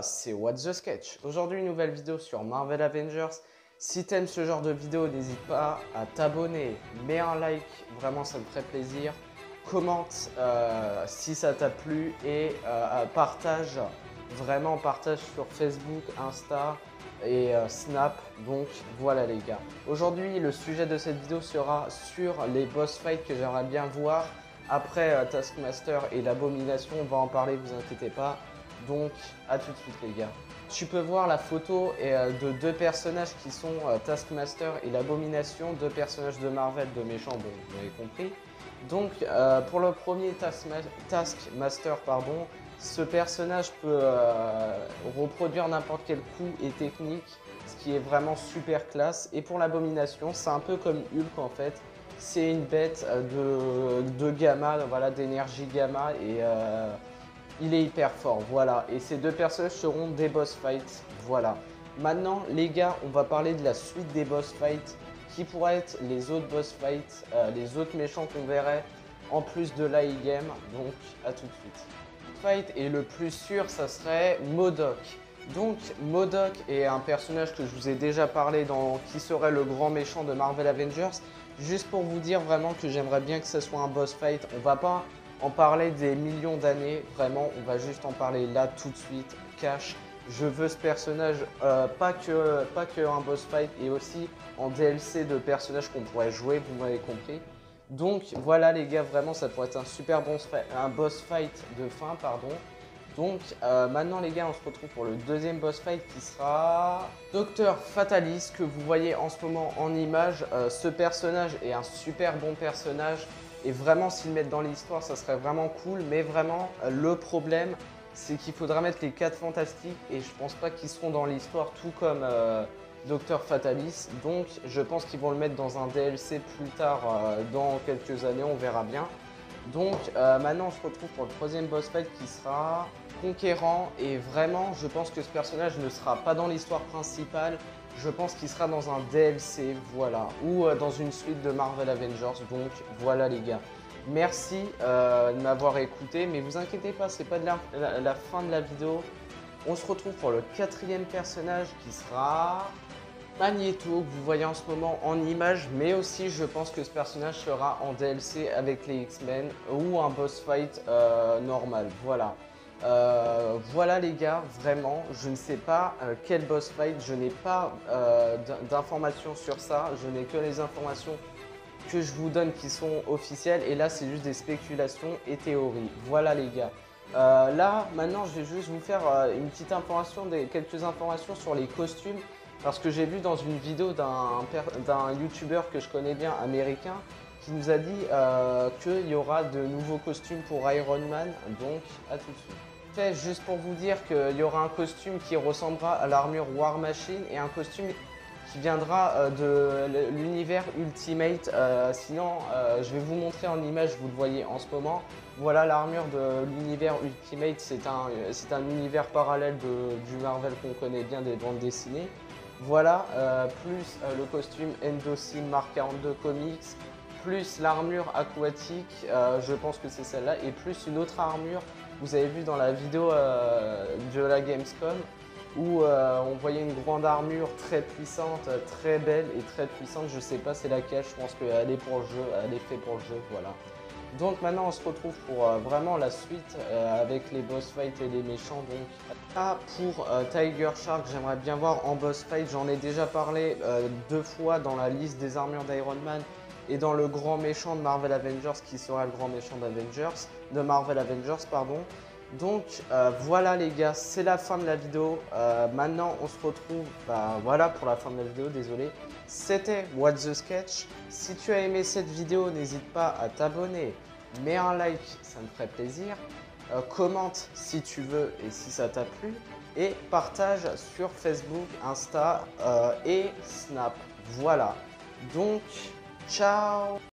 c'est What the Sketch. Aujourd'hui, une nouvelle vidéo sur Marvel Avengers. Si t'aimes ce genre de vidéo, n'hésite pas à t'abonner, mets un like, vraiment ça me ferait plaisir. Commente si ça t'a plu et partage, vraiment partage sur Facebook, Insta et Snap. Donc voilà les gars. Aujourd'hui, le sujet de cette vidéo sera sur les boss fights que j'aimerais bien voir. Après Taskmaster et l'Abomination, on va en parler, vous inquiétez pas. Donc, à tout de suite les gars. Tu peux voir la photo de deux personnages qui sont Taskmaster et l'Abomination, deux personnages de Marvel, de méchants, bon, vous avez compris. Donc, pour le premier Taskmaster, pardon, ce personnage peut reproduire n'importe quel coup et technique, ce qui est vraiment super classe. Et pour l'Abomination, c'est un peu comme Hulk en fait. C'est une bête de gamma, voilà, d'énergie gamma et il est hyper fort, voilà. Et ces deux personnages seront des boss fights, voilà. Maintenant, les gars, on va parler de la suite des boss fights, qui pourraient être les autres boss fights, les autres méchants qu'on verrait, en plus de l'AI-Game. Donc, à tout de suite. Fight et le plus sûr, ça serait MODOK. Donc, MODOK est un personnage que je vous ai déjà parlé qui serait le grand méchant de Marvel Avengers. Juste pour vous dire vraiment que j'aimerais bien que ce soit un boss fight. On va pas en parler des millions d'années, vraiment, on va juste en parler là tout de suite, cash. Je veux ce personnage, pas que un boss fight, et aussi en DLC de personnages qu'on pourrait jouer, vous m'avez compris. Donc voilà les gars, vraiment ça pourrait être un super bon un boss fight de fin, pardon. Donc maintenant les gars, on se retrouve pour le deuxième boss fight qui sera Dr Fatalis, que vous voyez en ce moment en image. Ce personnage est un super bon personnage. Et vraiment, s'ils le mettent dans l'histoire, ça serait vraiment cool. Mais vraiment, le problème, c'est qu'il faudra mettre les 4 fantastiques. Et je pense pas qu'ils seront dans l'histoire, tout comme Dr Fatalis. Donc, je pense qu'ils vont le mettre dans un DLC plus tard, dans quelques années, on verra bien. Donc, maintenant, on se retrouve pour le troisième boss fight qui sera Conquérant. Et vraiment, je pense que ce personnage ne sera pas dans l'histoire principale. Je pense qu'il sera dans un DLC, voilà, ou dans une suite de Marvel Avengers. Donc voilà les gars. Merci de m'avoir écouté, mais vous inquiétez pas, c'est pas de la fin de la vidéo. On se retrouve pour le quatrième personnage qui sera Magneto, que vous voyez en ce moment en image, mais aussi je pense que ce personnage sera en DLC avec les X-Men ou un boss fight normal, voilà. Voilà les gars, vraiment, je ne sais pas quel boss fight, je n'ai pas d'informations sur ça, je n'ai que les informations que je vous donne qui sont officielles et là c'est juste des spéculations et théories. Voilà les gars. Là maintenant je vais juste vous faire une petite information, quelques informations sur les costumes parce que j'ai vu dans une vidéo d'un youtubeur que je connais bien américain qui nous a dit qu'il y aura de nouveaux costumes pour Iron Man, donc à tout de suite. Juste pour vous dire qu'il y aura un costume qui ressemblera à l'armure War Machine et un costume qui viendra de l'univers Ultimate. Sinon, je vais vous montrer en image, vous le voyez en ce moment. Voilà l'armure de l'univers Ultimate, c'est un univers parallèle du Marvel qu'on connaît bien des bandes dessinées. Voilà, plus le costume Endocine Mark 42 Comics, plus l'armure aquatique, je pense que c'est celle-là, et plus une autre armure. Vous avez vu dans la vidéo de la Gamescom où on voyait une grande armure très puissante, très belle et très puissante. Je sais pas c'est laquelle, je pense qu'elle est pour le jeu, elle est faite pour le jeu, voilà. Donc maintenant on se retrouve pour vraiment la suite avec les boss fights et les méchants. Donc là pour Tiger Shark, j'aimerais bien voir en boss fight, j'en ai déjà parlé 2 fois dans la liste des armures d'Iron Man et dans le grand méchant de Marvel Avengers qui sera le grand méchant de Marvel Avengers, pardon. Donc voilà les gars, c'est la fin de la vidéo. Maintenant on se retrouve, voilà pour la fin de la vidéo, désolé. C'était What the Sketch. Si tu as aimé cette vidéo, n'hésite pas à t'abonner, mets un like, ça me ferait plaisir. Commente si tu veux et si ça t'a plu. Et partage sur Facebook, Insta et Snap. Voilà. Donc, ciao!